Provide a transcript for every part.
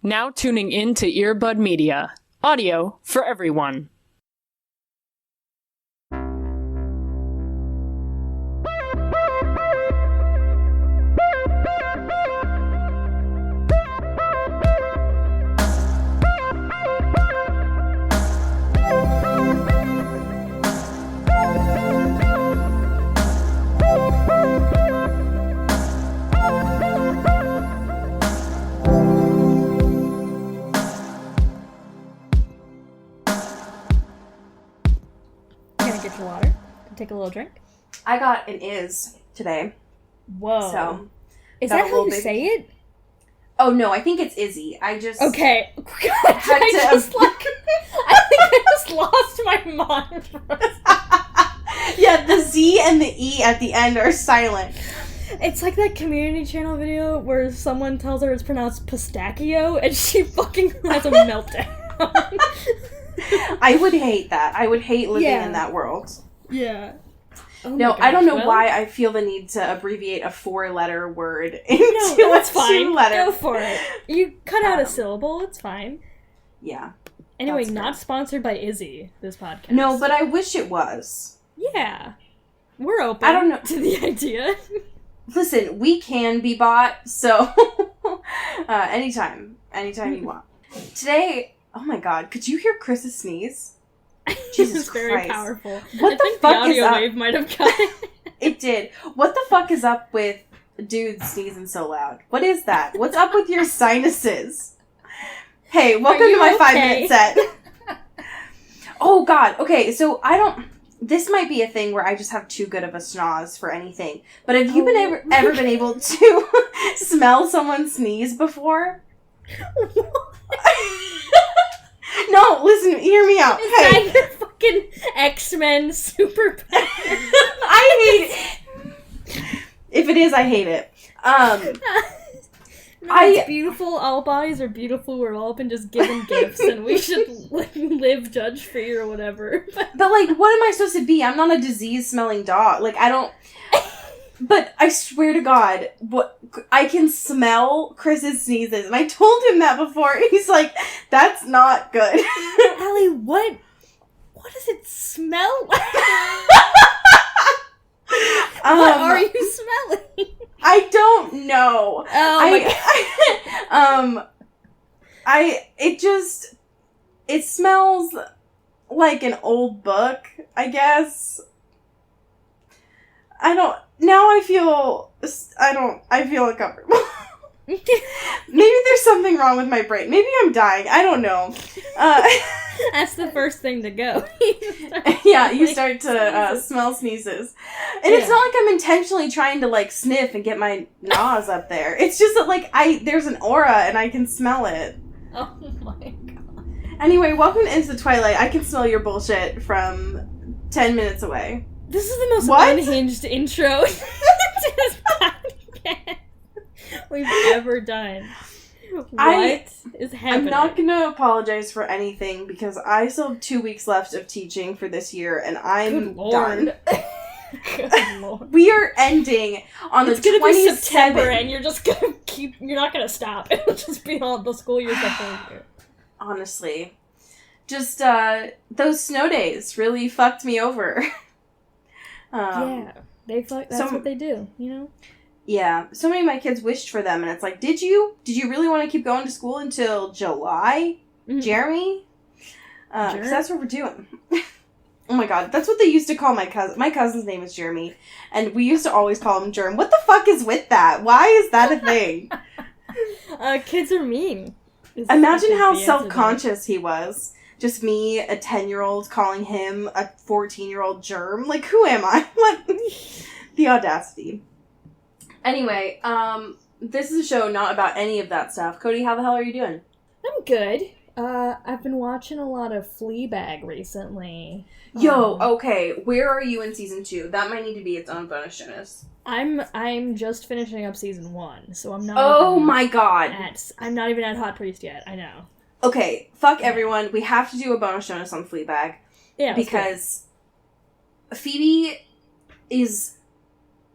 Now tuning in to Earbud Media. Audio for everyone. Get your water. Take a little drink. I got an is today. Whoa. So is that how you say it? Oh no, I think it's Izzy. I just okay. God, I think I just lost my mind. Yeah, the Z and the E at the end are silent. It's like that Community Channel video where someone tells her it's pronounced pistachio and she fucking has a meltdown. I would hate that. I would hate living in that world. Yeah. Oh no, gosh, I don't know why I feel the need to abbreviate a 4-letter word into that's a fine. 2-letter. Go for it. You cut out a syllable. It's fine. Yeah. Anyway, not sponsored by Izzy, this podcast. No, but I wish it was. Yeah. We're open to the idea. Listen, we can be bought, so anytime you want. Today, oh my god, could you hear Chris's sneeze? Jesus Christ. Very powerful. What the fuck is up? The audio wave might have cut it. It did. What the fuck is up with dudes sneezing so loud? What is that? What's up with your sinuses? Hey, welcome to my 5-minute set. Oh god, okay, so this might be a thing where I just have too good of a schnoz for anything. But have you ever been able to smell someone sneeze before? No, listen, hear me out. Is that your fucking X-Men super power? I hate it. If it is, I hate it. It's beautiful. All bodies are beautiful. We're all been just given gifts, and we should live judge-free or whatever. But, like, what am I supposed to be? I'm not a disease-smelling dog. Like, I don't... But I swear to God, I can smell Chris's sneezes, and I told him that before. He's like, "That's not good." Allie, what does it smell like? What are you smelling? I don't know. Oh my God. It smells like an old book, I guess. I feel uncomfortable. Maybe there's something wrong with my brain. Maybe I'm dying. I don't know. That's the first thing to go. You start to smell sneezes. And it's not like I'm intentionally trying to, like, sniff and get my nose up there. It's just that, like, there's an aura and I can smell it. Oh my god. Anyway, welcome to Into the Twilight. I can smell your bullshit from 10 minutes away. This is the most unhinged intro to this podcast we've ever done. What is happening? I'm not going to apologize for anything because I still have 2 weeks left of teaching for this year and I'm done. Good Lord. We are ending on the 27th. It's going to be September and you're just going to you're not going to stop. It'll just be all the school year's the whole year. Honestly. Just, those snow days really fucked me over. That's what they do, you know? Yeah, so many of my kids wished for them, and it's like, did you really want to keep going to school until July, Jeremy? Because that's what we're doing. Oh my god, that's what they used to call my cousin. My cousin's name is Jeremy, and we used to always call him Germ. What the fuck is with that? Why is that a thing? Kids are mean. Imagine how self-conscious he was. Just me, a 10-year-old, calling him a 14-year-old Germ. Like, who am I? What? The audacity. Anyway, this is a show not about any of that stuff. Cody, how the hell are you doing? I'm good. I've been watching a lot of Fleabag recently. Okay. Where are you in season 2? That might need to be its own bonus bonus. I'm just finishing up season 1, so I'm not. Oh my god! I'm not even at Hot Priest yet. I know. Okay, fuck everyone. We have to do a bonus bonus on Fleabag. Yeah, because Phoebe is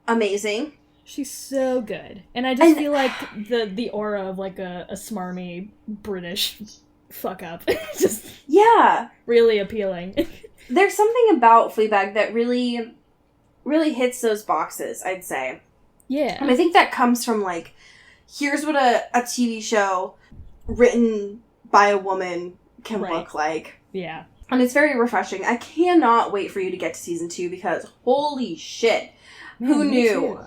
amazing. She's so good. And I just feel like the aura of, like, a smarmy British fuck-up. Just really appealing. There's something about Fleabag that really, really hits those boxes, I'd say. Yeah. And I think that comes from, like, here's what a TV show written by a woman can look like. Yeah. And it's very refreshing. I cannot wait for you to get to season 2 because holy shit. Who knew?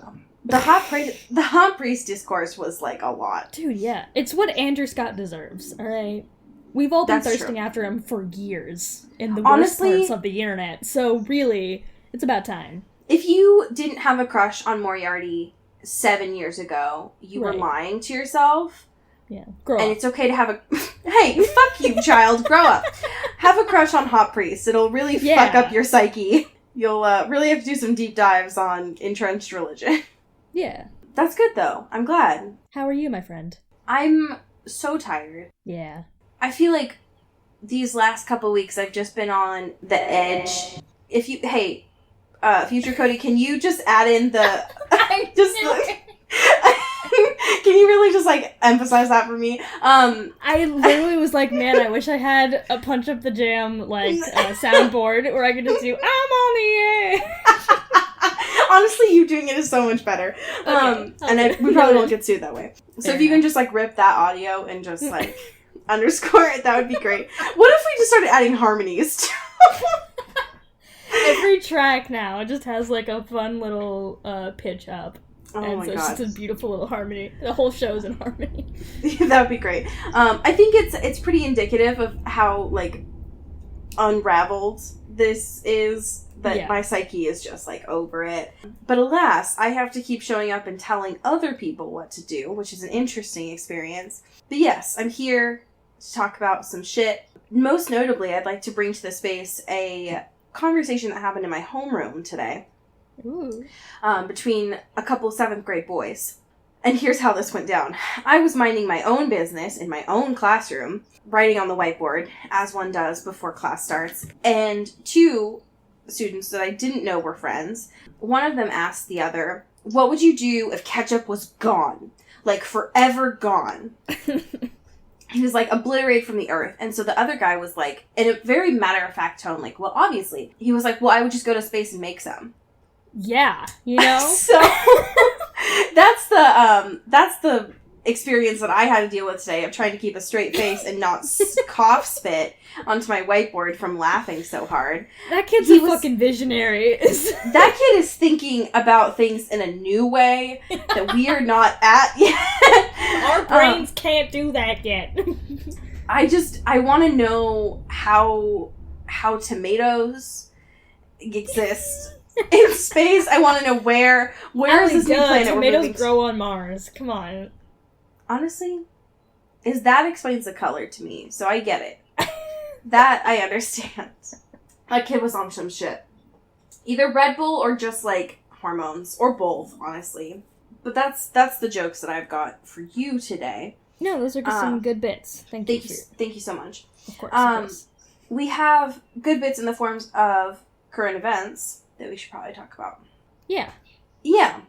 The hot priest discourse was, like, a lot. Dude, yeah. It's what Andrew Scott deserves, alright? We've all been thirsting true. after him for years in the worst parts of the internet. So really, it's about time. If you didn't have a crush on Moriarty 7 years ago, you were lying to yourself. Yeah. Grow And up. it's okay to have a... Hey, fuck you, child. Grow up. Have a crush on Hot Priest. It'll really fuck up your psyche. You'll really have to do some deep dives on entrenched religion. Yeah. That's good, though. I'm glad. How are you, my friend? I'm so tired. Yeah. I feel like these last couple weeks I've just been on the edge. If you... Hey, Future Cody, can you just add in the... Can you really just, like, emphasize that for me? I literally was like, man, I wish I had a Punch Up the Jam, like, soundboard where I could just do, I'm on the air. Honestly, you doing it is so much better. Okay. We probably won't get sued that way. So if you can just, like, rip that audio and just, like, underscore it, that would be great. What if we just started adding harmonies, too? Every track now just has, like, a fun little pitch up. Oh and my so god. it's just a beautiful little harmony. The whole show's in harmony. That would be great. I think it's pretty indicative of how, like, unraveled this is, that my psyche is just, like, over it. But alas, I have to keep showing up and telling other people what to do, which is an interesting experience. But yes, I'm here to talk about some shit. Most notably, I'd like to bring to the space a conversation that happened in my homeroom today. Ooh. Between a couple 7th grade boys. And here's how this went down. I was minding my own business in my own classroom, writing on the whiteboard, as one does before class starts, and 2 students that I didn't know were friends. One of them asked the other, what would you do if ketchup was gone? Like, forever gone. He was like, obliterated from the earth. And so the other guy was like, in a very matter-of-fact tone, like, well, obviously. He was like, well, I would just go to space and make some. Yeah, you know? So that's the experience that I had to deal with today of trying to keep a straight face and not cough spit onto my whiteboard from laughing so hard. That kid's a fucking visionary. That kid is thinking about things in a new way that we are not at yet. Our brains can't do that yet. I want to know how tomatoes exist in space. I want to know where is this new planet we're moving tomatoes to? grow on Mars. Come on. Honestly, that explains the color to me, so I get it. That I understand. That kid was on some shit. Either Red Bull or just, like, hormones. Or both, honestly. But that's the jokes that I've got for you today. No, those are just some good bits. Thank you so much. Of course. We have good bits in the forms of current events that we should probably talk about. Yeah. Yeah.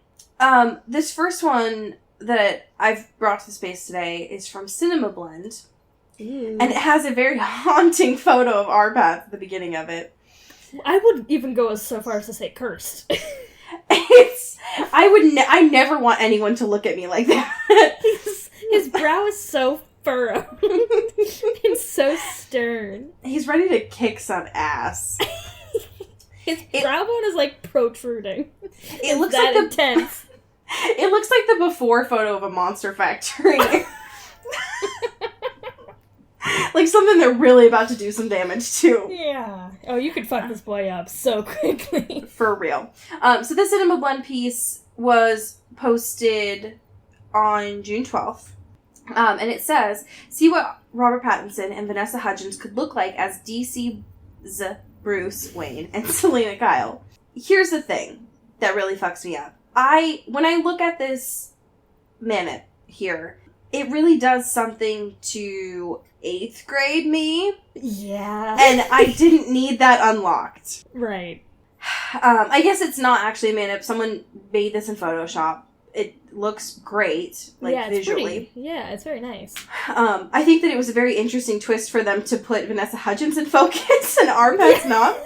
This first one that I've brought to the space today is from Cinema Blend. Ooh. And it has a very haunting photo of Arpath at the beginning of it. I would even go so far as to say cursed. I never want anyone to look at me like that. His brow is so furrowed. It's so stern. He's ready to kick some ass. His brow bone is, like, protruding. It looks that like intense. It looks like the before photo of a Monster Factory. Like something they're really about to do some damage to. Yeah. Oh, you could fuck this boy up so quickly. For real. So this Cinema Blend piece was posted on June 12th. And it says, see what Robert Pattinson and Vanessa Hudgens could look like as DC's Bruce Wayne and Selena Kyle. Here's the thing that really fucks me up. When I look at this mammoth here, it really does something to 8th grade me. Yeah. And I didn't need that unlocked. Right. I guess it's not actually a mammoth. Someone made this in Photoshop. it looks great, like, visually. Yeah, it's very nice. I think that it was a very interesting twist for them to put Vanessa Hudgens in focus and Arpaz not.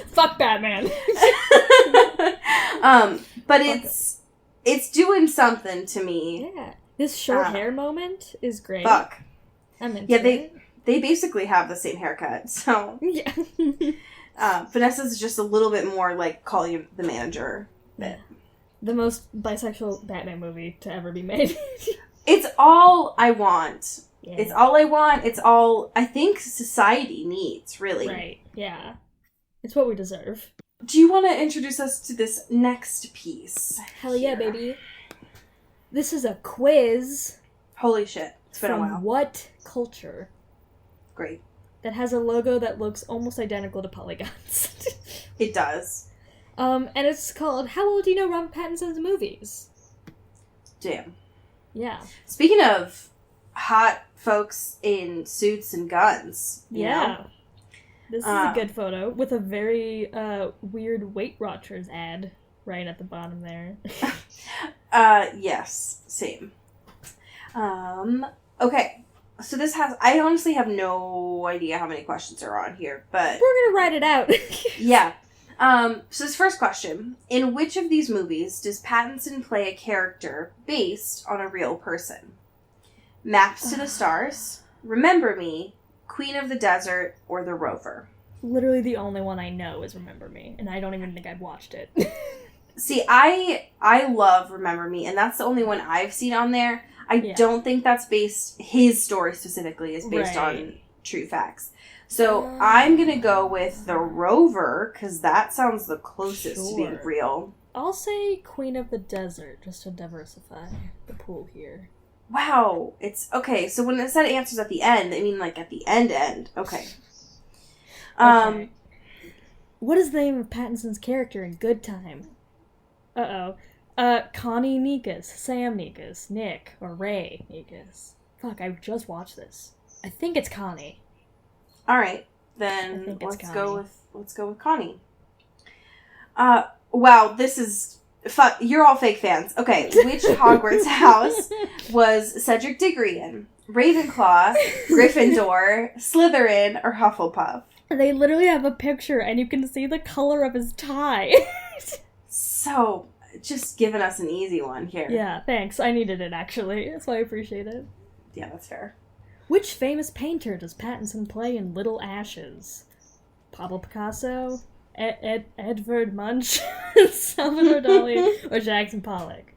Fuck Batman. But it's doing something to me. Yeah. This short hair moment is great. Fuck. I'm into it. They basically have the same haircut, so... Yeah. Vanessa's just a little bit more, like, calling the manager. Yeah. The most bisexual Batman movie to ever be made. It's all I want. Yeah. It's all I want. It's all I think society needs, really. Right. Yeah. It's what we deserve. Do you want to introduce us to this next piece? Hell yeah, baby. This is a quiz. Holy shit. It's been a while. From what culture? Great. That has a logo that looks almost identical to Polygons. It does. And it's called How Well Do You Know Robert Pattinson's Movies? Damn. Yeah. Speaking of hot folks in suits and guns, you know? This is a good photo with a very weird Weight Watchers ad right at the bottom there. Yes. Same. Okay. So this has... I honestly have no idea how many questions are on here, but... We're gonna write it out. Yeah. So this first question. In which of these movies does Pattinson play a character based on a real person? Maps to the Stars, Remember Me, Queen of the Desert, or The Rover? Literally the only one I know is Remember Me, and I don't even think I've watched it. See, I love Remember Me, and that's the only one I've seen on there. I don't think that's based... His story specifically is based on true facts. So I'm going to go with The Rover, because that sounds the closest to being real. I'll say Queen of the Desert, just to diversify the pool here. Wow. It's... Okay, so when it said answers at the end, I mean, like, at the end. Okay. Okay. What is the name of Pattinson's character in Good Time? Uh-oh. Connie Nikas, Sam Nikas, Nick, or Ray Nikas. Fuck, I just watched this. I think it's Connie. All right, then let's go with Connie. Wow, this is you're all fake fans. Okay, which Hogwarts house was Cedric Diggory in? Ravenclaw, Gryffindor, Slytherin, or Hufflepuff? They literally have a picture, and you can see the color of his tie. So, just giving us an easy one here. Yeah, thanks. I needed it, actually, so I appreciate it. Yeah, that's fair. Which famous painter does Pattinson play in Little Ashes? Pablo Picasso, Edvard Munch, Salvador Dali, or Jackson Pollock?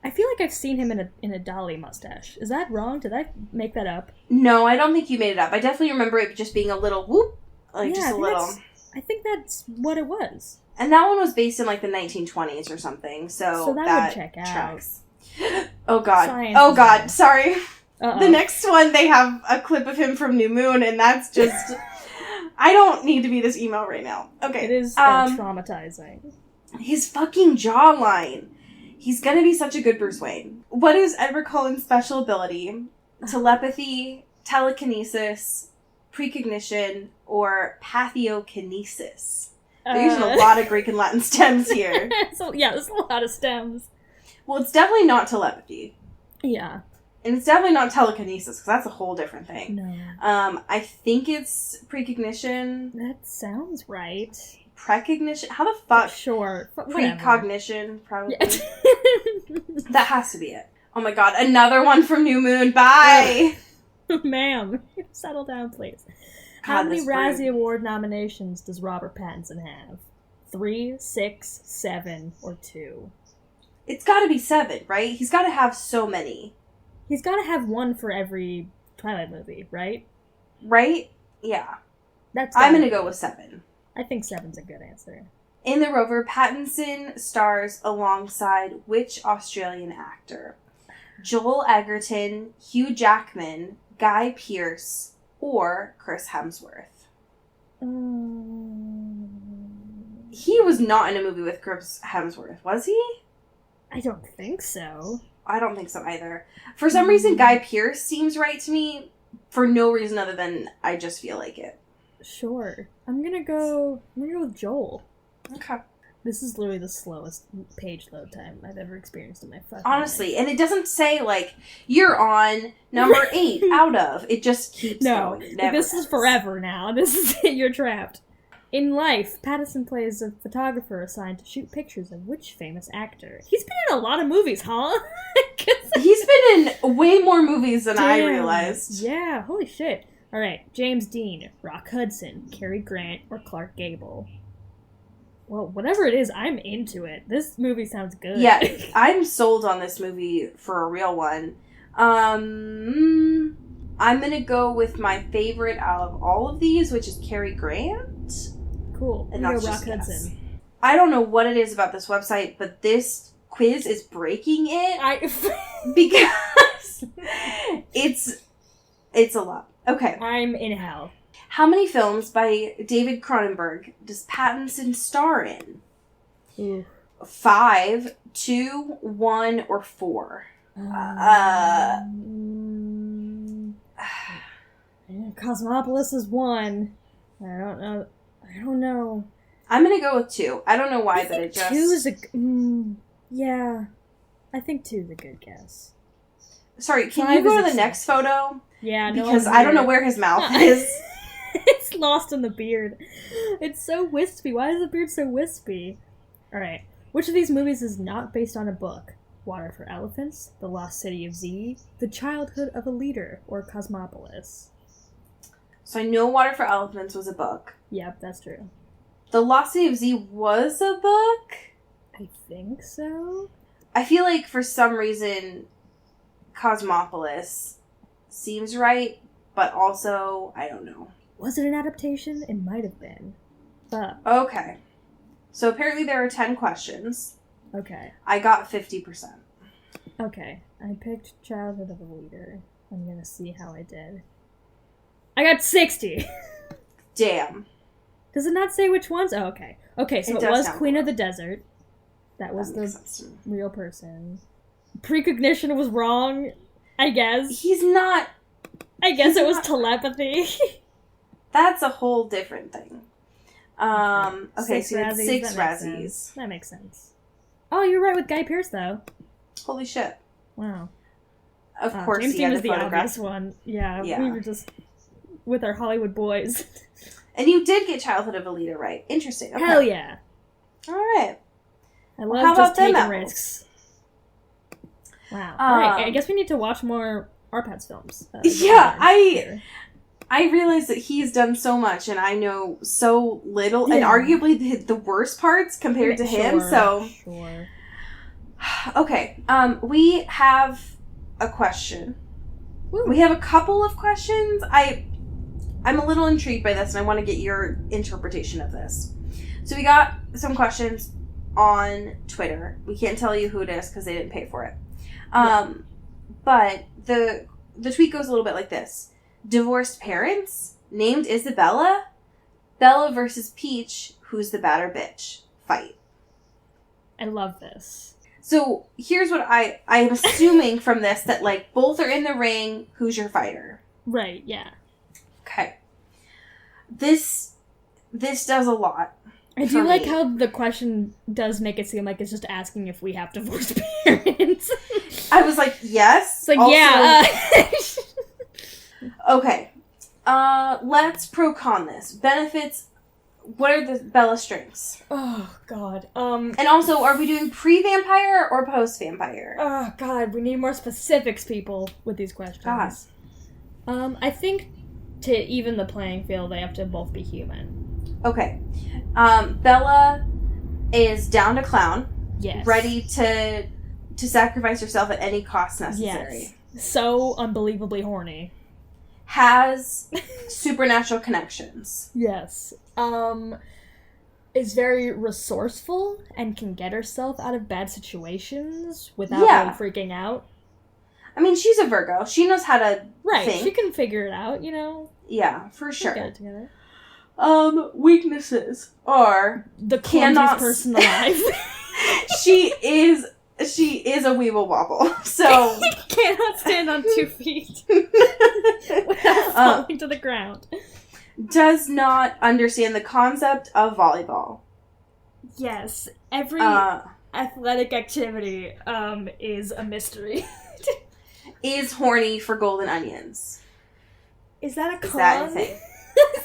I feel like I've seen him in a Dali mustache. Is that wrong? Did I make that up? No, I don't think you made it up. I definitely remember it just being a little whoop, like just a little. I think that's what it was. And that one was based in like the 1920s or something. So that would check tracks. Out. Oh god. Science oh god. Sorry. Uh-oh. The next one, they have a clip of him from New Moon, and that's just... I don't need to be this emo right now. Okay. It is traumatizing. His fucking jawline. He's gonna be such a good Bruce Wayne. What is Edward Cullen's special ability? Telepathy, telekinesis, precognition, or pathiokinesis? They're using a lot of Greek and Latin stems here. So yeah, there's a lot of stems. Well, it's definitely not telepathy. Yeah. And it's definitely not telekinesis, because that's a whole different thing. No. I think it's precognition. That sounds right. Precognition? How the fuck? Sure. Precognition, probably. Yeah. That has to be it. Oh my god, another one from New Moon. Bye! Ma'am, settle down, please. God, How many Razzie Award nominations does Robert Pattinson have? 3, 6, 7, or 2? It's gotta be 7, right? He's gotta have so many. He's gotta have one for every Twilight movie, right? Right? Yeah. I'm gonna go with 7. I think 7's a good answer. In The Rover, Pattinson stars alongside which Australian actor? Joel Egerton, Hugh Jackman, Guy Pearce, or Chris Hemsworth? He was not in a movie with Chris Hemsworth, was he? I don't think so. I don't think so either. For some reason, Guy Pearce seems right to me, for no reason other than I just feel like it. Sure. I'm gonna go with Joel. Okay. This is literally the slowest page load time I've ever experienced in my fucking Honestly, life. and it doesn't say, like, you're on number 8 out of. It just keeps going. It never this is ends. forever now. This is it. You're trapped. In life, Pattinson plays a photographer assigned to shoot pictures of which famous actor? He's been in a lot of movies, huh? He's been in way more movies than I Damn. realized. Yeah, holy shit. Alright, James Dean, Rock Hudson, Cary Grant, or Clark Gable. Well, whatever it is, I'm into it. This movie sounds good. Yeah, I'm sold on this movie for a real one. I'm gonna go with my favorite out of all of these, which is Cary Grant. Cool. And Rock that's just Hudson. yes. I don't know what it is about this website, but this quiz is breaking it because it's a lot. Okay. I'm in hell. How many films by David Cronenberg does Pattinson star in? Ooh. 5, 2, 1, or 4? Cosmopolis is 1. I don't know. I'm gonna go with 2. I don't know why, but it just... 2 is a... yeah. I think 2 is a good guess. Sorry, can 5 you go is to the next photo? Yeah, no. Because I don't know where his mouth is. It's lost in the beard. It's so wispy. Why is the beard so wispy? Alright. Which of these movies is not based on a book? Water for Elephants, The Lost City of Z, The Childhood of a Leader, or Cosmopolis? So I know Water for Elephants was a book. Yep, that's true. The Lost City of Z was a book? I think so. I feel like for some reason Cosmopolis seems right, but also, I don't know. Was it an adaptation? It might have been. But... Okay. So apparently there are 10 questions. Okay. I got 50%. Okay. I picked Childhood of a Leader. I'm gonna see how I did. I got 60! Damn. Does it not say which ones? Oh, okay. Okay, so it does was sound Queen cool. of the Desert. That was That makes the sense to me. real person. Precognition was wrong, I guess. He's not... I guess it was not- telepathy. That's a whole different thing. Okay, Six so you had Razzies, 6 that makes Razzies. sense. That makes sense. Oh, you're right with Guy Pearce, though. Holy shit. Wow. Of course James he Dean had was a the photograph. obvious one. Yeah, Yeah. we were just with our Hollywood boys. And you did get Childhood of a Leader right. Interesting. Okay. Hell yeah. Alright. I Well, love how just about them taking apples? risks. Wow. Alright, I Um, guess we need to watch more Arpad's films. Yeah, here. I realize that he's done so much and I know so little, and Yeah. arguably the worst parts compared to him, so... Sure. Okay, we have a question. Woo. We have a couple of questions. I'm a little intrigued by this and I want to get your interpretation of this. So we got some questions on Twitter. We can't tell you who it is because they didn't pay for it. But the tweet goes a little bit like this. Divorced parents, named Isabella, Bella versus Peach, who's the badder bitch? Fight. I love this. So here's what I am assuming from this, that like both are in the ring. Who's your fighter? Right, yeah. Okay. This does a lot. I for do like me. how the question does make it seem like it's just asking if we have divorced parents. I was like, yes. It's like, Also- yeah. Okay. Let's pro-con this. Benefits. What are the Bella strengths? Oh, God. And also, are we doing pre-vampire or post-vampire? Oh, God. We need more specifics, people, with these questions. God. I think to even the playing field, they have to both be human. Okay. Bella is down to clown. Yes. Ready to sacrifice herself at any cost necessary. Yes. So unbelievably horny. Has supernatural connections. Yes. Is very resourceful and can get herself out of bad situations without Yeah. really freaking out. I mean, she's a Virgo. She knows how to Right. think. She can figure it out, you know? Yeah, for She'll sure. get it together. Weaknesses are The Cannot clumsiest person alive. she is a weeble wobble. So Cannot stand on 2 feet without falling to the ground. does not understand the concept of volleyball. Yes, Every athletic activity is a mystery. Is horny for golden onions. Is that a con? Is that a thing?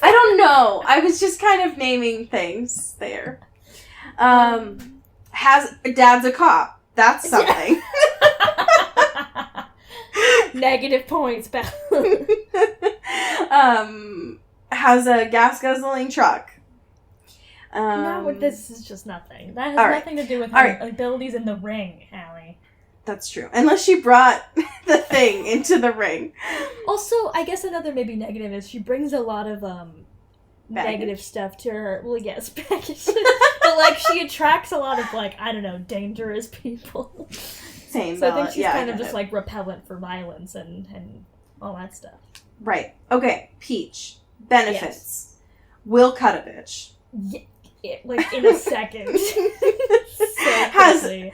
I don't know. I was just kind of naming things there. Dad's a cop. That's something. Negative points, Belle. Has a gas guzzling truck. No, this is just nothing. That has nothing to do with her abilities in the ring, Allie. That's true. Unless she brought the thing into the ring. Also, I guess another maybe negative is she brings a lot of negative stuff to her. Well, yes, baggage. But, like, she attracts a lot of, like, I don't know, dangerous people. Same. So I think she's kind of just, like, repellent for violence and all that stuff. Right. Okay, Peach. Benefits. Yes. Will cut a bitch. Yeah, like, in a second. So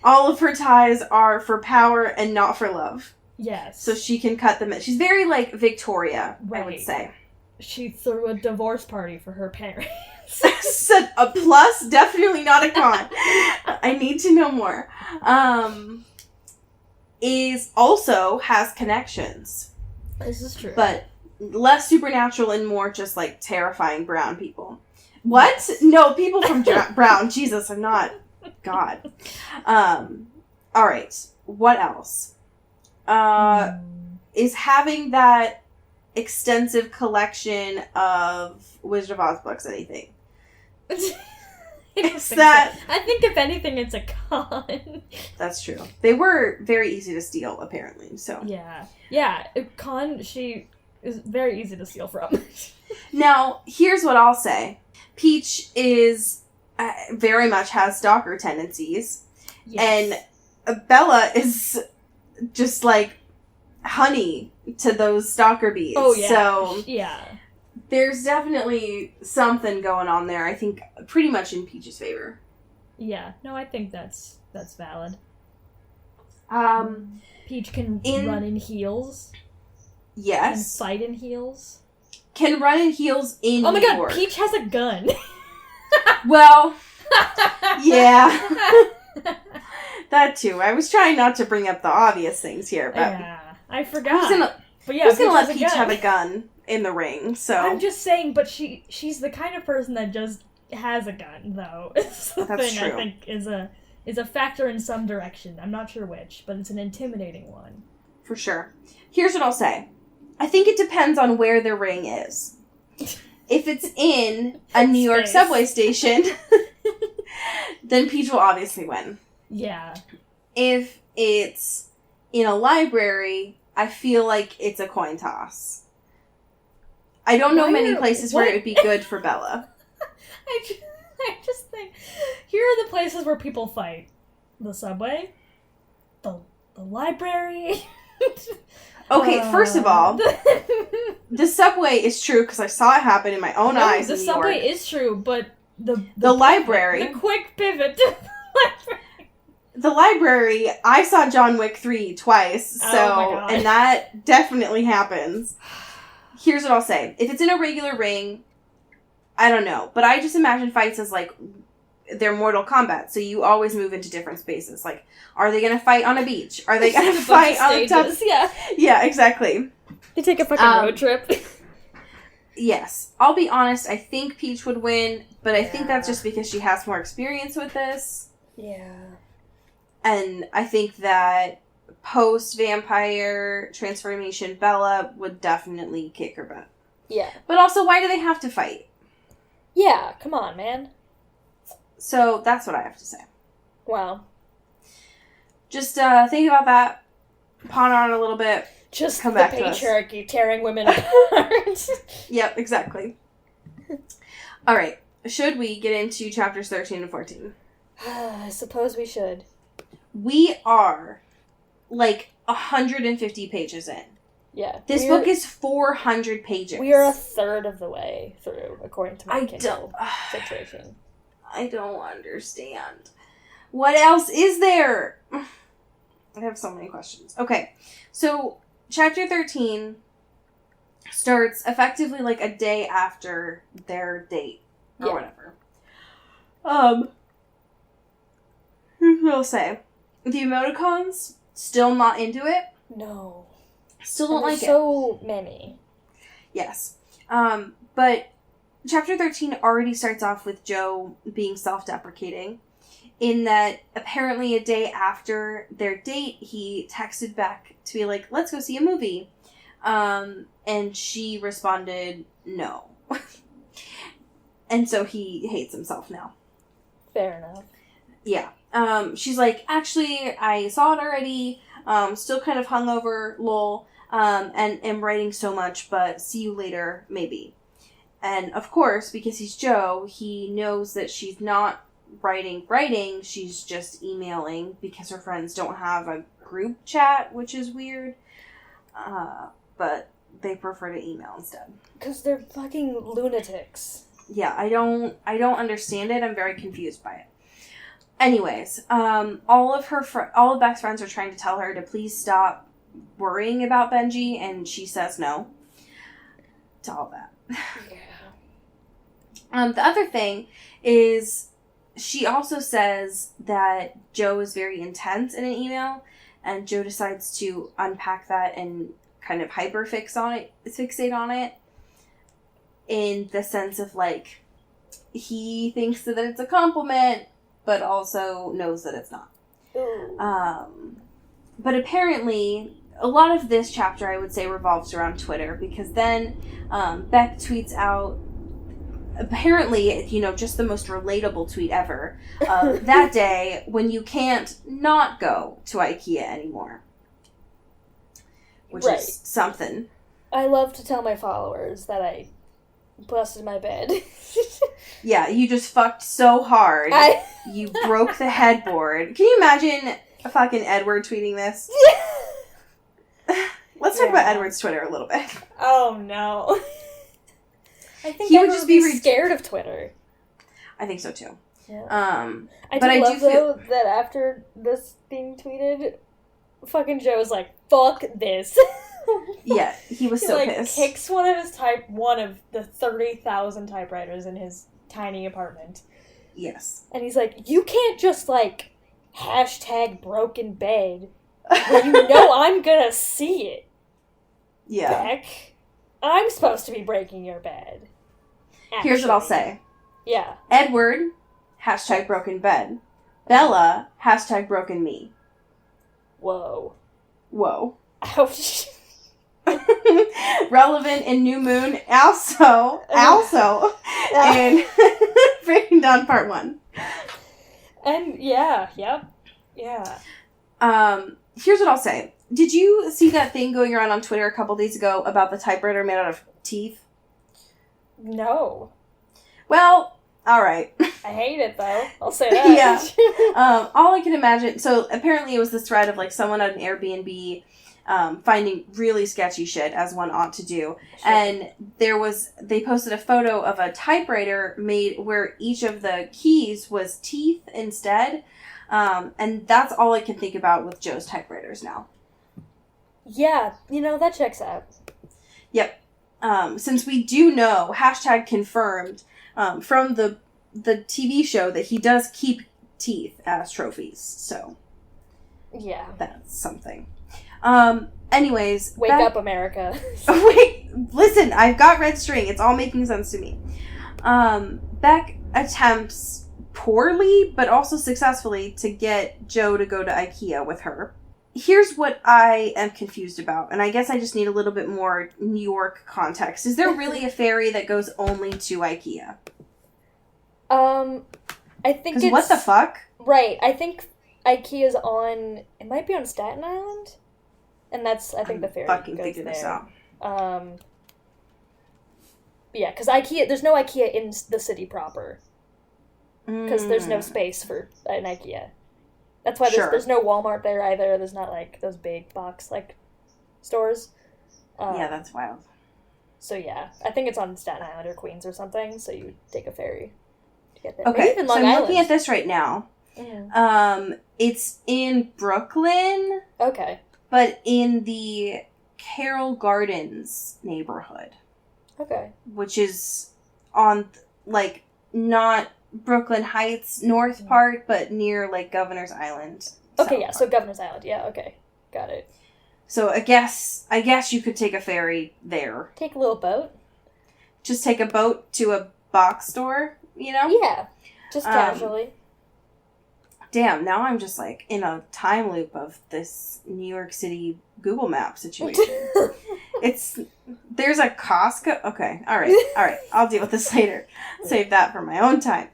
all of her ties are for power and not for love. Yes. So she can cut them. She's very, like, Victoria, right. I would say. She threw a divorce party for her parents. Said a plus, definitely not a con. I need to know more. Also has connections. This is true. But less supernatural and more just, like, terrifying brown people. What? No, people from Brown. Jesus, I'm not God. Alright. What else? Is having that extensive collection of Wizard of Oz books anything? I think if anything, it's a con. That's true. They were very easy to steal, apparently, so. Yeah, con, she is very easy to steal from. Now, here's what I'll say. Peach is very much has stalker tendencies. Yes. And Bella is just like honey to those stalker bees. Oh, yeah. So, yeah. There's definitely something going on there, I think, pretty much in Peach's favor. Yeah. No, I think that's valid. Peach can run in heels. Yes. Can fight in heels. Can run in heels in New York. Oh my god, Peach has a gun. Well, yeah. That too. I was trying not to bring up the obvious things here, but... Yeah, I forgot. Who's gonna let Peach have a gun in the ring, so... I'm just saying, but she's the kind of person that just has a gun, though. It's the That's thing true. I think is a factor in some direction. I'm not sure which, but it's an intimidating one. For sure. Here's what I'll say. I think it depends on where the ring is. If it's in a New York subway station, then Peach will obviously win. Yeah. If it's in a library, I feel like it's a coin toss. I don't know many places where it would be good for Bella. I just think, here are the places where people fight. The subway, the library. Okay, first of all, the subway is true because I saw it happen in my own eyes. The subway is true, but the library. The quick pivot to the library. The library, I saw John Wick 3 twice, and that definitely happens. Here's what I'll say. If it's in a regular ring, I don't know, but I just imagine fights as, like, they're Mortal Kombat, so you always move into different spaces. Like, are they gonna fight on a beach? Are they gonna fight on a top? Yeah, exactly. You take a fucking road trip. Yes. I'll be honest, I think Peach would win, but I think that's just because she has more experience with this. Yeah. And I think that post-vampire transformation Bella would definitely kick her butt. Yeah. But also, why do they have to fight? Yeah, come on, man. So, that's what I have to say. Wow. Just think about that, ponder on it a little bit, just come back to us. Patriarchy tearing women apart. Yep, exactly. Alright, should we get into chapters 13 and 14? I suppose we should. We are, like, 150 pages in. Yeah. This book is 400 pages. We are a third of the way through, according to my Kindle situation. I don't understand. What else is there? I have so many questions. Okay, so chapter 13 starts effectively like a day after their date or whatever. Here's what I'll say. The emoticons, still not into it. No. Still don't like it. So many. Yes. But chapter 13 already starts off with Joe being self-deprecating, in that apparently a day after their date, he texted back to be like, let's go see a movie. And she responded, no. And so he hates himself now. Fair enough. Yeah. She's like, actually, I saw it already. Still kind of hungover, lol. And am writing so much, but see you later, maybe. And of course, because he's Joe, he knows that she's not writing, she's just emailing because her friends don't have a group chat, which is weird. But they prefer to email instead. Because they're fucking lunatics. Yeah, I don't understand it. I'm very confused by it. Anyways, all of Beck's friends are trying to tell her to please stop worrying about Benji, and she says no to all that. Yeah. The other thing is, she also says that Joe is very intense in an email, and Joe decides to unpack that and kind of fixate on it, in the sense of, like, he thinks that it's a compliment, but also knows that it's not. But apparently, a lot of this chapter, I would say, revolves around Twitter, because then Beck tweets out, apparently, just the most relatable tweet ever, that day when you can't not go to IKEA anymore. Which is something. I love to tell my followers that I busted my bed. Yeah, you just fucked so hard. You broke the headboard. Can you imagine fucking Edward tweeting this? Let's talk about Edward's Twitter a little bit. Oh, no. I think he would just be scared of Twitter. I think so, too. Yeah. I do feel that after this being tweeted, fucking Joe's like, fuck this. Yeah, he was so pissed. He kicks one of the 30,000 typewriters in his tiny apartment. Yes. And he's like, you can't just, hashtag broken bed when you know I'm gonna see it. Yeah. Beck, I'm supposed to be breaking your bed. Actually. Here's what I'll say. Yeah. Edward, hashtag broken bed. Bella, hashtag broken me. Whoa. Ouch. Relevant in New Moon, also, and Breaking Dawn Part 1. And, yeah. Here's what I'll say. Did you see that thing going around on Twitter a couple days ago about the typewriter made out of teeth? No. Well, alright. I hate it, though. I'll say that. Yeah. All I can imagine... So, apparently it was this thread of, someone at an Airbnb finding really sketchy shit, as one ought to do. Sure. And they posted a photo of a typewriter made where each of the keys was teeth instead. And that's all I can think about with Joe's typewriters now. Yeah, that checks out. Yep. Since we do know, hashtag confirmed, from the TV show that he does keep teeth as trophies. So. Yeah. That's something. Anyways. Wake up, America. Wait, listen, I've got red string. It's all making sense to me. Beck attempts poorly, but also successfully, to get Joe to go to IKEA with her. Here's what I am confused about, and I guess I just need a little bit more New York context. Is there really a ferry that goes only to IKEA? I think it's... what the fuck? Right, I think IKEA's on... It might be on Staten Island? And that's, I think, the ferry fucking goes figure there. This out. Yeah, because IKEA... There's no IKEA in the city proper. Because there's no space for an IKEA. That's why there's no Walmart there either. There's not, those big box, stores. Yeah, that's wild. So, yeah. I think it's on Staten Island or Queens or something, so you take a ferry to get there. Okay, so I'm looking at this. this right now. Mm-hmm. It's in Brooklyn. Okay. But in the Carroll Gardens neighborhood. Okay. Which is on, not Brooklyn Heights north part, but near, like, Governor's Island. Okay, yeah, so Governor's Island. Yeah, okay. Got it. So I guess you could take a ferry there. Take a little boat. Just take a boat to a box store, you know? Yeah, just casually. Damn, now I'm just, like, in a time loop of this New York City Google Map situation. There's a Costco. Okay, all right. I'll deal with this later. Save that for my own time.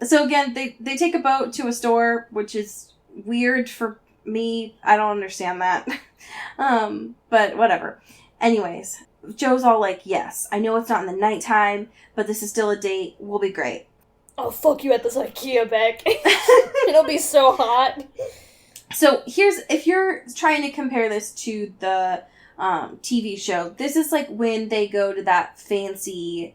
So again, they take a boat to a store, which is weird for me. I don't understand that. But whatever. Anyways, Joe's all like, yes, I know it's not in the nighttime, but this is still a date. We'll be great. Oh, fuck you at this IKEA, Beck. It'll be so hot. So if you're trying to compare this to the TV show, this is like when they go to that fancy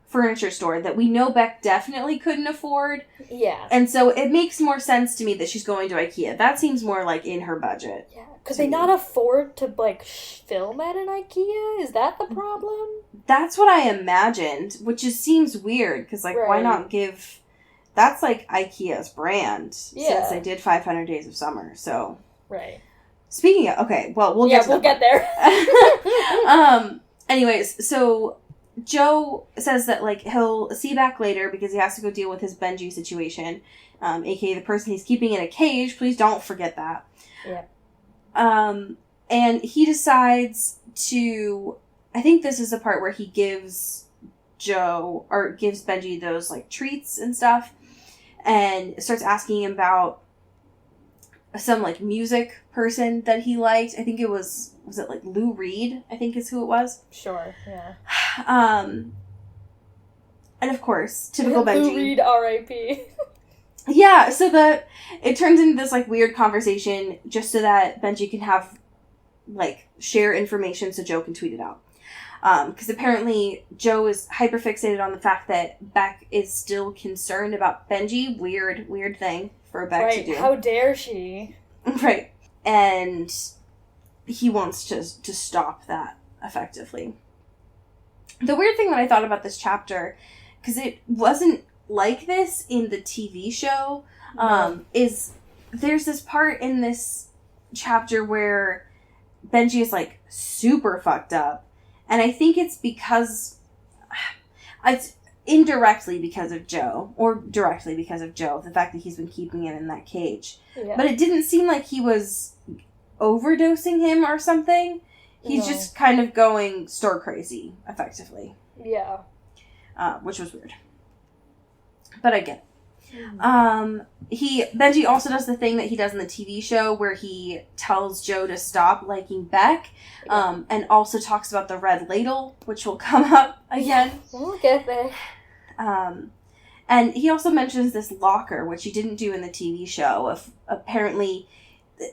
furniture store that we know Beck definitely couldn't afford. Yeah. And so it makes more sense to me that she's going to IKEA. That seems more like in her budget. Yeah. Could they not afford to, like, film at an IKEA? Is that the problem? That's what I imagined, which seems weird, because, like, why not give... That's, like, IKEA's brand, since they did 500 Days of Summer, so... Right. Speaking of... Okay, well, we'll get to we'll get there. Anyways, so Joe says that, like, he'll see Beck later because he has to go deal with his Benji situation, aka the person he's keeping in a cage. Please don't forget that. Yeah. And he decides to, I think this is the part where he gives Benji those, like, treats and stuff, and starts asking him about some, like, music person that he liked. I think it was it, like, Lou Reed, I think is who it was. Sure, yeah. And of course, typical Benji. Lou Reed, R.I.P. Yeah, so it turns into this, like, weird conversation just so that Benji can have, like, share information so Joe can tweet it out. Because apparently Joe is hyperfixated on the fact that Beck is still concerned about Benji. Weird thing for Beck to do. How dare she? Right. And he wants to stop that effectively. The weird thing that I thought about this chapter, because it wasn't like this in the TV show, is there's this part in this chapter where Benji is, like, super fucked up. And I think it's indirectly because of Joe, or directly because of Joe, the fact that he's been keeping him in that cage. Yeah. But it didn't seem like he was overdosing him or something. He's just kind of going stir crazy, effectively. Yeah. Which was weird. But I get it. Benji also does the thing that he does in the TV show where he tells Joe to stop liking Beck, and also talks about the red ladle, which will come up again. We'll get there. And he also mentions this locker, which he didn't do in the TV show. Apparently, the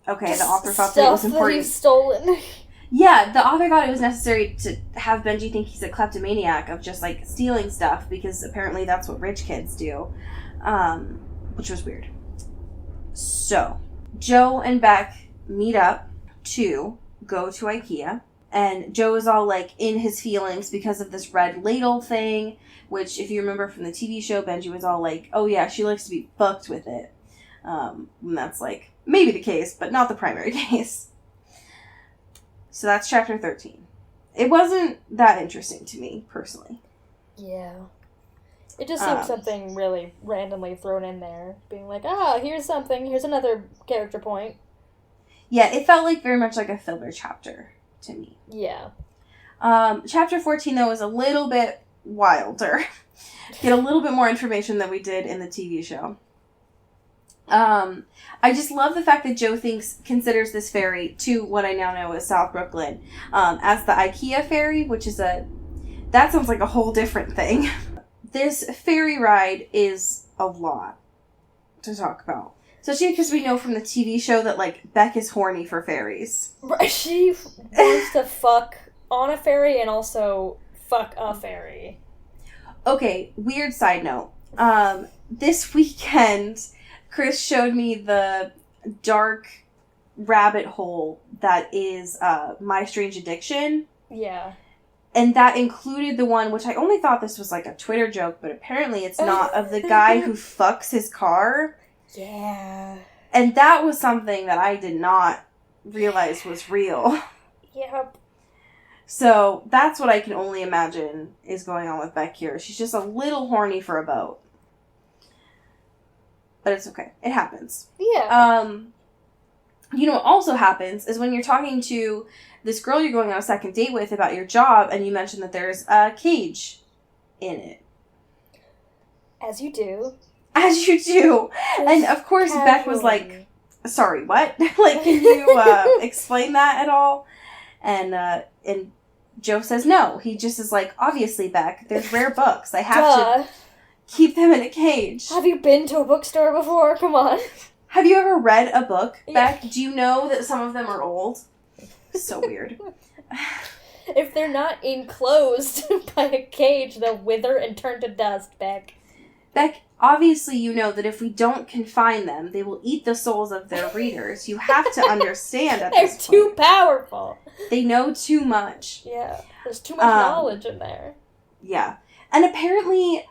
author thought that it was important. That he's stolen. Yeah, the author thought it was necessary to have Benji think he's a kleptomaniac of just, like, stealing stuff, because apparently that's what rich kids do, which was weird. So, Joe and Beck meet up to go to IKEA, and Joe is all, like, in his feelings because of this red ladle thing, which, if you remember from the TV show, Benji was all like, oh yeah, she likes to be fucked with it. And that's, like, maybe the case, but not the primary case. So that's chapter 13. It wasn't that interesting to me, personally. Yeah. It just seemed something really randomly thrown in there. Being like, here's something, here's another character point. Yeah, it felt like very much like a filler chapter to me. Yeah. Chapter 14, though, was a little bit wilder. Get a little bit more information than we did in the TV show. I just love the fact that Joe considers this ferry, to what I now know as South Brooklyn, as the IKEA ferry, which is that sounds like a whole different thing. This ferry ride is a lot to talk about. Especially because we know from the TV show that, like, Beck is horny for ferries. She wants to fuck on a ferry and also fuck a ferry. Okay, weird side note. This weekend, Chris showed me the dark rabbit hole that is My Strange Addiction. Yeah. And that included the one, which I only thought this was like a Twitter joke, but apparently it's not, of the guy who fucks his car. Yeah. And that was something that I did not realize was real. Yep. So that's what I can only imagine is going on with Beck here. She's just a little horny for a boat. But it's okay. It happens. Yeah. You know what also happens is when you're talking to this girl you're going on a second date with about your job, and you mention that there's a cage in it. As you do. As you do. And of course casually. Beck was like, sorry, what? Like, can you explain that at all? And Joe says no. He just is like, obviously, Beck, there's rare books. I have to keep them in a cage. Have you been to a bookstore before? Come on. Have you ever read a book, Beck? Yeah. Do you know that some of them are old? So weird. If they're not enclosed by a cage, they'll wither and turn to dust, Beck. Beck, obviously you know that if we don't confine them, they will eat the souls of their readers. You have to understand at They're this too point. Powerful. They know too much. Yeah, there's too much knowledge in there. Yeah. And apparently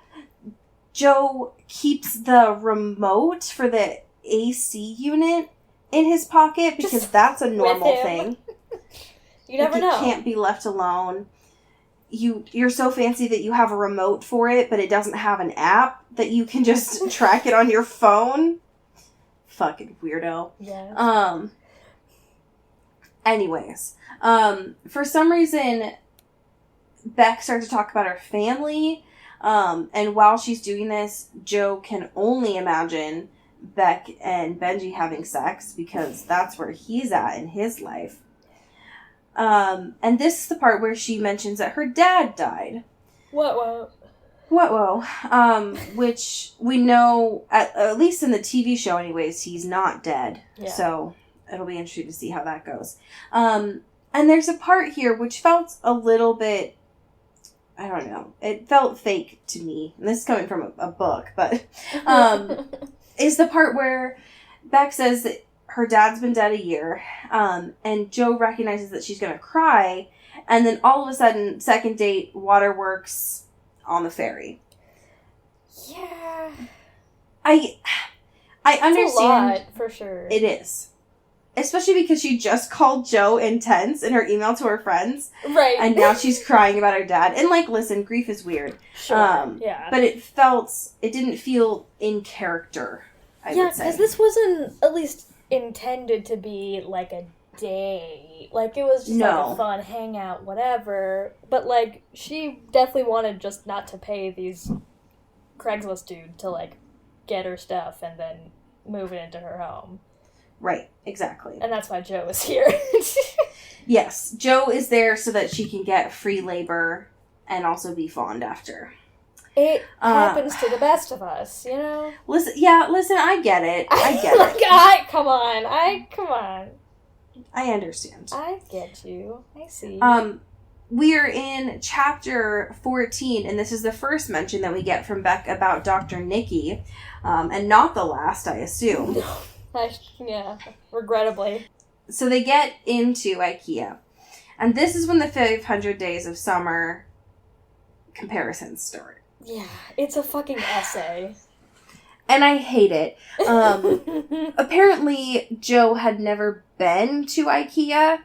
Joe keeps the remote for the AC unit in his pocket because Just that's a normal with him. thing. You never know. It can't be left alone. You're so fancy that you have a remote for it, but it doesn't have an app that you can just track it on your phone. Fucking weirdo. Yeah. Anyways, for some reason, Beck starts to talk about her family, and while she's doing this, Joe can only imagine Beck and Benji having sex because that's where he's at in his life. And this is the part where she mentions that her dad died. What? Which we know, at least in the TV show anyways, he's not dead. Yeah. So it'll be interesting to see how that goes. And there's a part here which felt a little bit, I don't know, it felt fake to me. And this is coming from a book, but is the part where Beck says that her dad's been dead a year, and Joe recognizes that she's going to cry, and then all of a sudden, second date, waterworks on the ferry. Yeah. I understand. It's a lot, for sure. It is. Especially because she just called Joe intense in her email to her friends. Right. And now she's crying about her dad. And, like, listen, grief is weird. Sure, yeah. But it didn't feel in character, I would say. Yeah, because this wasn't, at least, intended to be, like, a day. Like, it was just, like, a fun hangout, whatever. But, like, she definitely wanted just not to pay these Craigslist dude to, like, get her stuff and then move it into her home. Right, exactly. And that's why Joe is here. Yes, Joe is there so that she can get free labor and also be fond after. It happens to the best of us, you know? Listen, I get it. I get it. Come on. I understand. I get you. I see. We're in chapter 14, and this is the first mention that we get from Beck about Dr. Nikki, and not the last, I assume. Yeah, regrettably. So they get into IKEA, and this is when the 500 Days of Summer comparisons start. Yeah, it's a fucking essay. And I hate it. Apparently, Joe had never been to IKEA,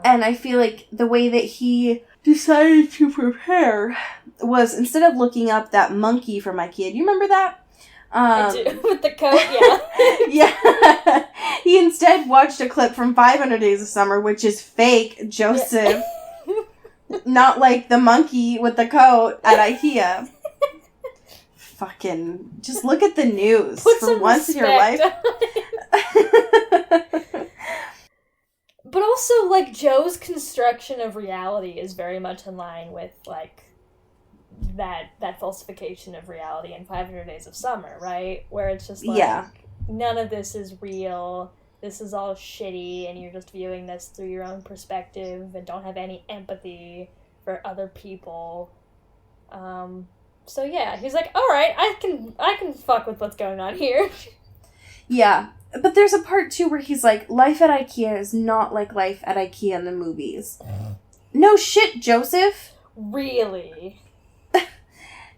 and I feel like the way that he decided to prepare was, instead of looking up that monkey from IKEA, do you remember that? I do. With the coat, yeah. Yeah. He instead watched a clip from 500 Days of Summer, which is fake, Joseph. Yeah. Not like the monkey with the coat at IKEA. Fucking, just look at the news for once in your life. But also, like, Joe's construction of reality is very much in line with, like, that falsification of reality in 500 Days of Summer, right? Where it's just like, none of this is real, this is all shitty, and you're just viewing this through your own perspective and don't have any empathy for other people. So yeah, he's like, alright, I can fuck with what's going on here. Yeah. But there's a part, too, where he's like, life at IKEA is not like life at IKEA in the movies. No shit, Joseph. Really?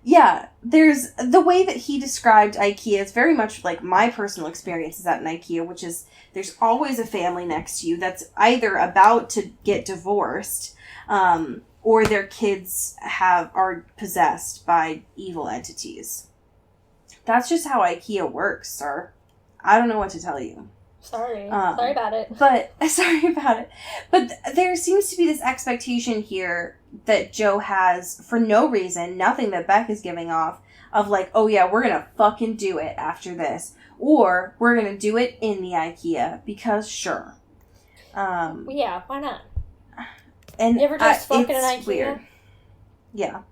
Yeah, there's the way that he described IKEA is very much like my personal experiences at an IKEA, which is there's always a family next to you that's either about to get divorced, or their kids are possessed by evil entities. That's just how IKEA works, sir. I don't know what to tell you. Sorry about it. Sorry about it. But there seems to be this expectation here that Joe has, for no reason, nothing that Beck is giving off, of like, oh yeah, we're gonna fucking do it after this. Or, we're gonna do it in the IKEA, because sure. Yeah, why not? And you ever just fuck in an IKEA? Weird. Yeah.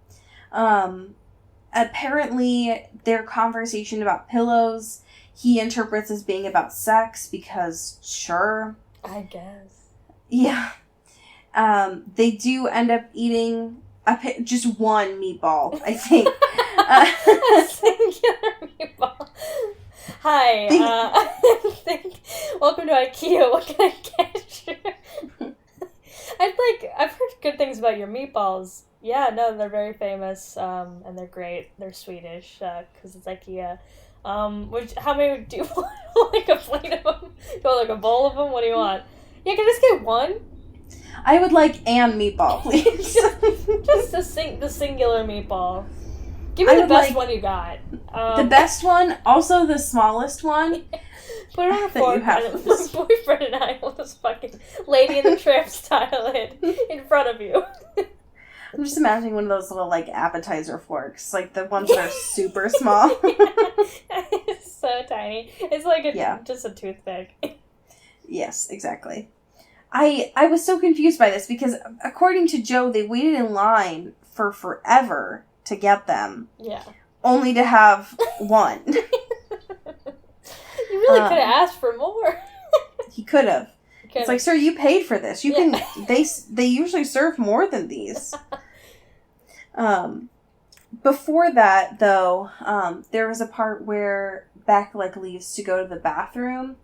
Apparently, their conversation about pillows, he interprets as being about sex, because sure. I guess. Yeah. They do end up eating just one meatball, I think. A singular meatball. Hi, welcome to IKEA. What can I get you? I've heard good things about your meatballs. Yeah, no, they're very famous, and they're great. They're Swedish, because it's IKEA. How many do you want? Like a plate of them? Do you want like a bowl of them? What do you want? Yeah, can I just get one? I would like an meatball, please. just the singular meatball. Give me the best one you got. The best one, also the smallest one. Put it on a fork, and my boyfriend and I will just fucking Lady in the Tramp style it in front of you. I'm just imagining one of those little, like, appetizer forks. Like, the ones that are super small. It's so tiny. It's like just a toothpick. Yes, exactly. I was so confused by this because, according to Joe, they waited in line for forever to get them. Yeah. Only to have one. You really could have asked for more. He could have. It's like, sir, you paid for this. You can. They usually serve more than these. Before that, though, there was a part where Beck leaves to go to the bathroom,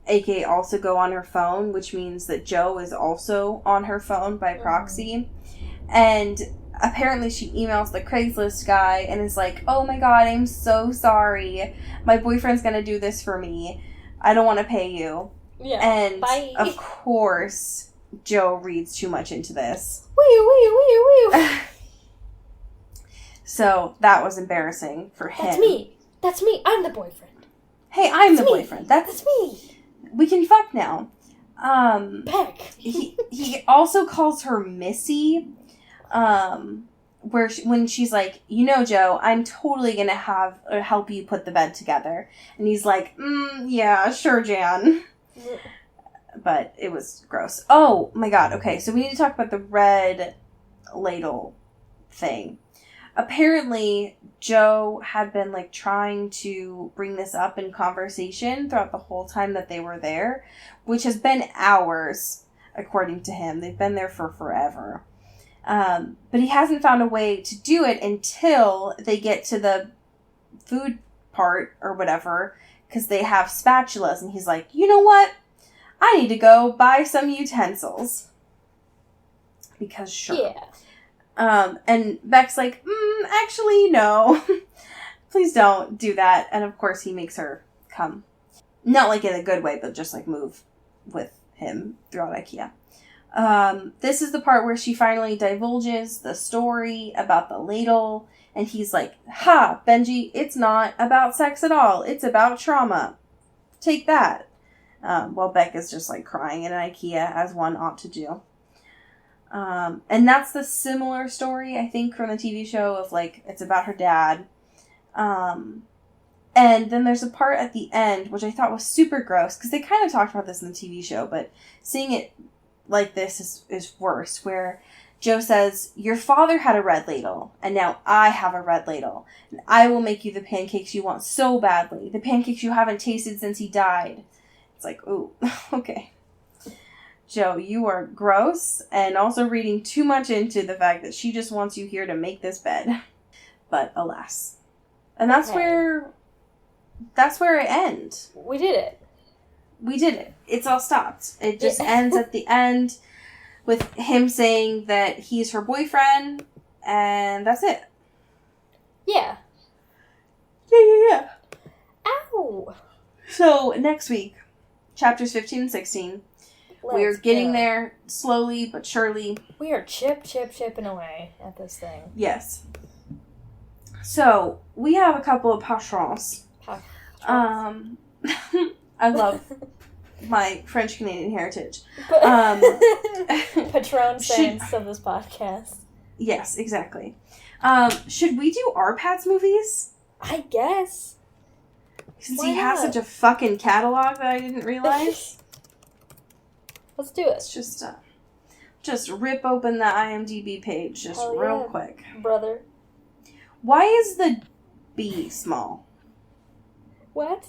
aka also go on her phone, which means that Joe is also on her phone by proxy, and apparently she emails the Craigslist guy and is like, "Oh my god, I'm so sorry. My boyfriend's gonna do this for me. I don't want to pay you." Yeah. And bye. Of course, Joe reads too much into this. Wee. So that was embarrassing for him. That's me. I'm the boyfriend. Hey, I'm the boyfriend. That's me. We can fuck now. Beck. he also calls her Missy. When she's like, Joe, I'm totally gonna help you put the bed together, and he's like, yeah, sure, Jan. But it was gross. Oh my god. Okay, so we need to talk about the red ladle thing. Apparently, Joe had been trying to bring this up in conversation throughout the whole time that they were there, which has been hours, according to him. They've been there for forever. But he hasn't found a way to do it until they get to the food part or whatever, because they have spatulas, and he's like, you know what? I need to go buy some utensils. Because sure. Yeah. And Beck's like, actually, no. Please don't do that. And of course he makes her come. Not in a good way, but just move with him throughout IKEA. This is the part where she finally divulges the story about the ladle, and he's like, ha, Benji, it's not about sex at all. It's about trauma. Take that. While Beck is just crying in an IKEA, as one ought to do. And that's the similar story, I think, from the TV show of it's about her dad. And then there's a part at the end, which I thought was super gross, because they kind of talked about this in the TV show, but seeing it like this is worse, where Joe says, your father had a red ladle, and now I have a red ladle, and I will make you the pancakes you want so badly, the pancakes you haven't tasted since he died. It's like, ooh, okay. Joe, you are gross, and also reading too much into the fact that she just wants you here to make this bed. But alas. And that's where it ends. We did it. It's all stopped. It just ends at the end with him saying that he's her boyfriend, And that's it. Yeah. Yeah. Ow! So, next week, chapters 15 and 16. We're getting there slowly but surely. We are chipping away at this thing. Yes. So, we have a couple of patrons. I love my French-Canadian heritage. Patron saints of this podcast. Yes, exactly. Should we do Arpad's movies? I guess. Since he has such a fucking catalog that I didn't realize. Let's do it. Let's just rip open the IMDb page real quick. Brother. Why is the B small? What?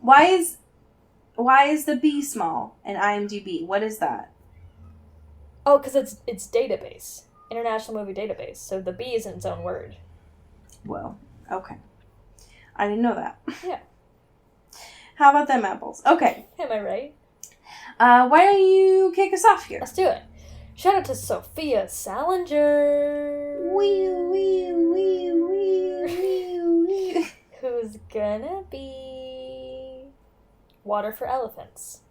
Why is the B small in IMDb? What is that? Oh, because it's database. International Movie Database. So the B is in its own word. Well, okay. I didn't know that. Yeah. How about them apples? Okay. Am I right? Why don't you kick us off here? Let's do it. Shout out to Sophia Salinger. Wee, wee, wee, wee, wee, wee. Who's gonna be Water for Elephants.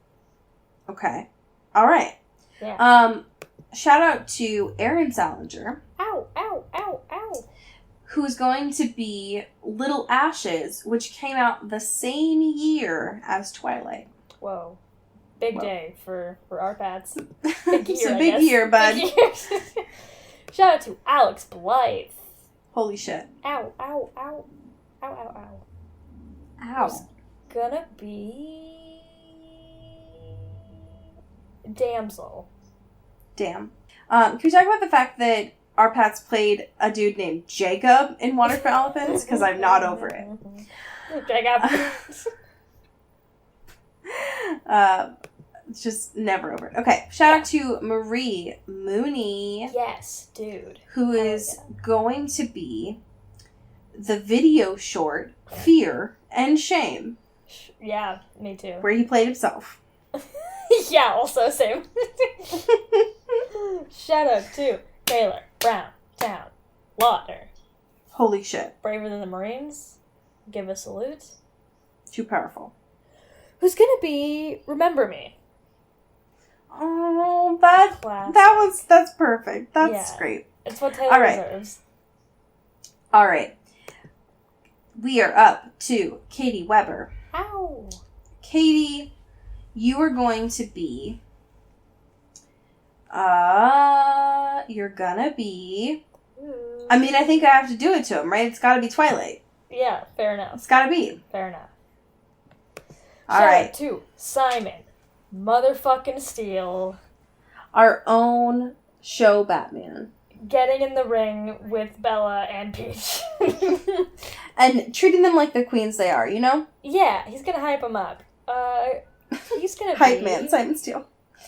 Okay. All right. Yeah. Shout out to Aaron Salinger. Ow, ow, ow, ow. Who's going to be Little Ashes, which came out the same year as Twilight. Whoa. Big day for our pads. Big year, it's a big year, bud. Big year. Shout out to Alex Blythe. Holy shit. Ow, ow, ow. Ow, ow, ow. Ow. Who's gonna be Damsel. Damn. Can we talk about the fact that our Pats played a dude named Jacob in Water for Elephants? Because I'm not over it. Jacob. It's just never over it. Okay, shout out to Marie Mooney. Yes, dude. Who is going to be the video short Fear and Shame. Yeah, me too. Where he played himself. Yeah, also same. Shout out to Taylor Brown Town Lautner. Holy shit. Braver than the Marines. Give a salute. Too powerful. Who's gonna be Remember Me? Oh, that's perfect. That's great. It's what Taylor deserves. All right. We are up to Katie Weber. Ow. Katie, you are going to be you're gonna be I mean, I think I have to do it to him, right? It's gotta be Twilight. Yeah, fair enough. It's gotta be. Fair enough. All Shout right. out to Simon Motherfucking Steele. Our own show Batman. Getting in the ring with Bella and Peach. And treating them like the queens they are, you know? Yeah, he's gonna hype them up. He's gonna Hype man, Simon Steele.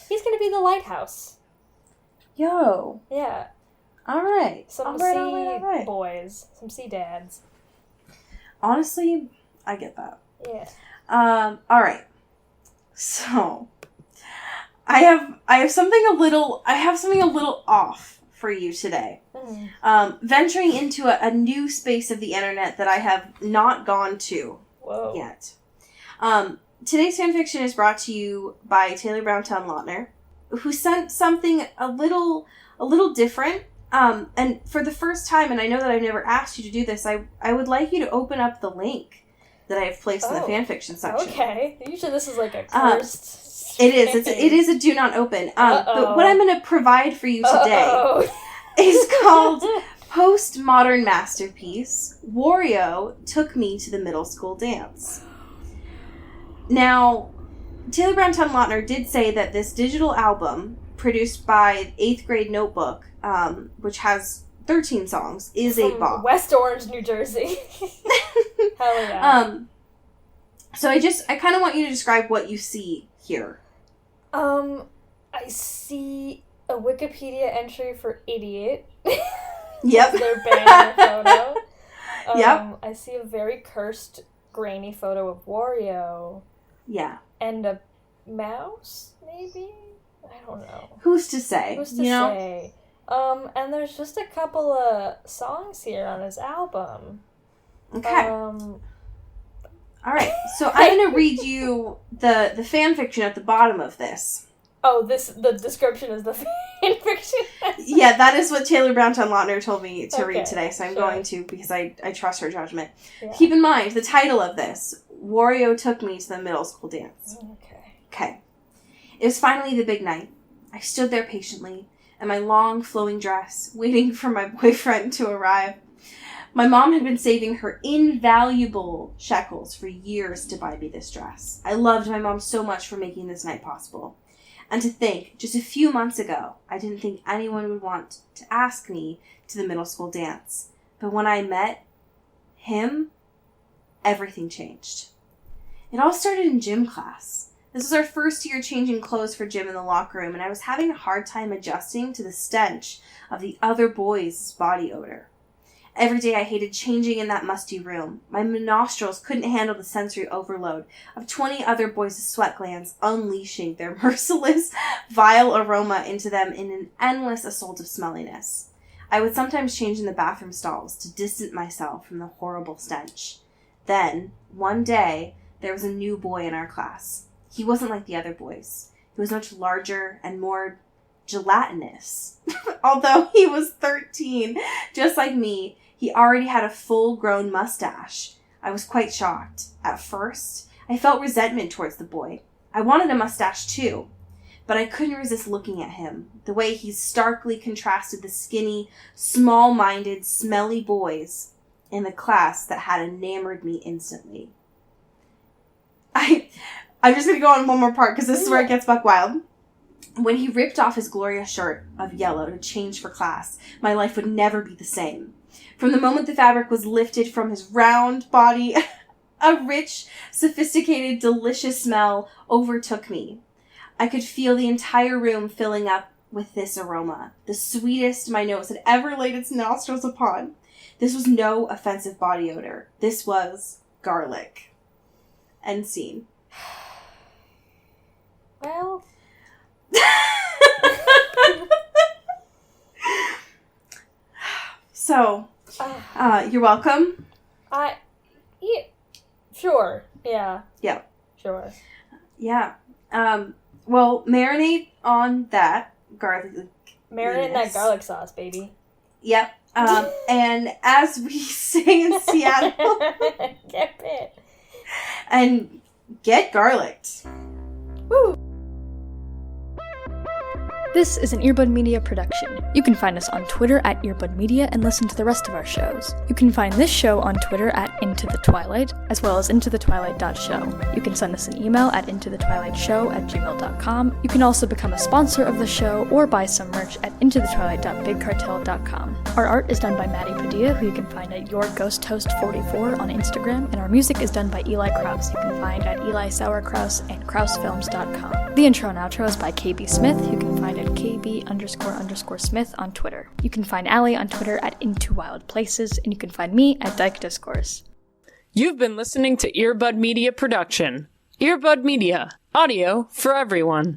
He's gonna be the lighthouse. Yo. Yeah. Alright. Some sea boys. Some sea dads. Honestly, I get that. Yeah. Alright. So I have something a little off for you today. Venturing into a new space of the internet that I have not gone to yet. Today's fanfiction is brought to you by Taylor Brown Town Lautner, who sent something a little different. And for the first time, and I know that I've never asked you to do this, I would like you to open up the link that I have placed in the fanfiction section. Okay. Usually this is like a cursed... It is a do not open. But what I'm going to provide for you today is called Postmodern Masterpiece, Wario Took Me to the Middle School Dance. Now, Taylor Brown Town Lautner did say that this digital album, produced by 8th Grade Notebook, which has 13 songs, is a bop. West Orange, New Jersey. Hell yeah. So I kind of want you to describe what you see here. I see a Wikipedia entry for Idiot. Yep. Their banner photo. Yep. I see a very cursed, grainy photo of Wario. Yeah. And a mouse, maybe? I don't know. Who's to say? Who's to say? And there's just a couple of songs here on his album. Okay. All right, so I'm going to read you the fan fiction at the bottom of this. Oh, the description is the fan fiction? Yeah, that is what Taylor Brownton Lautner told me to read today, so I'm sure. going to because I trust her judgment. Yeah. Keep in mind, the title of this, Wario Took Me to the Middle School Dance. Okay. It was finally the big night. I stood there patiently, in my long, flowing dress, waiting for my boyfriend to arrive. My mom had been saving her invaluable shekels for years to buy me this dress. I loved my mom so much for making this night possible. And to think, just a few months ago, I didn't think anyone would want to ask me to the middle school dance. But when I met him, everything changed. It all started in gym class. This was our first year changing clothes for gym in the locker room, and I was having a hard time adjusting to the stench of the other boys' body odor. Every day I hated changing in that musty room. My nostrils couldn't handle the sensory overload of 20 other boys' sweat glands unleashing their merciless, vile aroma into them in an endless assault of smelliness. I would sometimes change in the bathroom stalls to distance myself from the horrible stench. Then, one day, there was a new boy in our class. He wasn't like the other boys. He was much larger and more gelatinous. Although he was 13, just like me, he already had a full-grown mustache. I was quite shocked. At first, I felt resentment towards the boy. I wanted a mustache too, but I couldn't resist looking at him, the way he starkly contrasted the skinny, small-minded, smelly boys in the class that had enamored me instantly. I'm just going to go on one more part because this is where it gets buck wild. When he ripped off his glorious shirt of yellow to change for class, my life would never be the same. From the moment the fabric was lifted from his round body, a rich, sophisticated, delicious smell overtook me. I could feel the entire room filling up with this aroma, the sweetest my nose had ever laid its nostrils upon. This was no offensive body odor. This was garlic. End scene. Well... So, you're welcome. Yeah, sure. Yeah. Yeah. Sure. Yeah. Well, marinate on that garlic. Marinate in that garlic sauce, baby. Yep. And as we say in Seattle, get bit. And get garlicked. Woo! This is an Earbud Media production. You can find us on Twitter at Earbud Media and listen to the rest of our shows. You can find this show on Twitter at Into the Twilight, as well as intothetwilight.show. You can send us an email at intothetwilightshow@gmail.com. You can also become a sponsor of the show or buy some merch at intothetwilight.bigcartel.com. Our art is done by Maddie Padilla, who you can find at YourGhostHost44 on Instagram, and our music is done by Eli Krause, you can find at Eli Sauerkraus and KrauseFilms.com. The intro and outro is by KB Smith, who you can find at KB__Smith on Twitter. You can find Allie on Twitter at Into Wild Places, and you can find me at Dyke Discourse. You've been listening to Earbud Media Production. Earbud Media. Audio for everyone.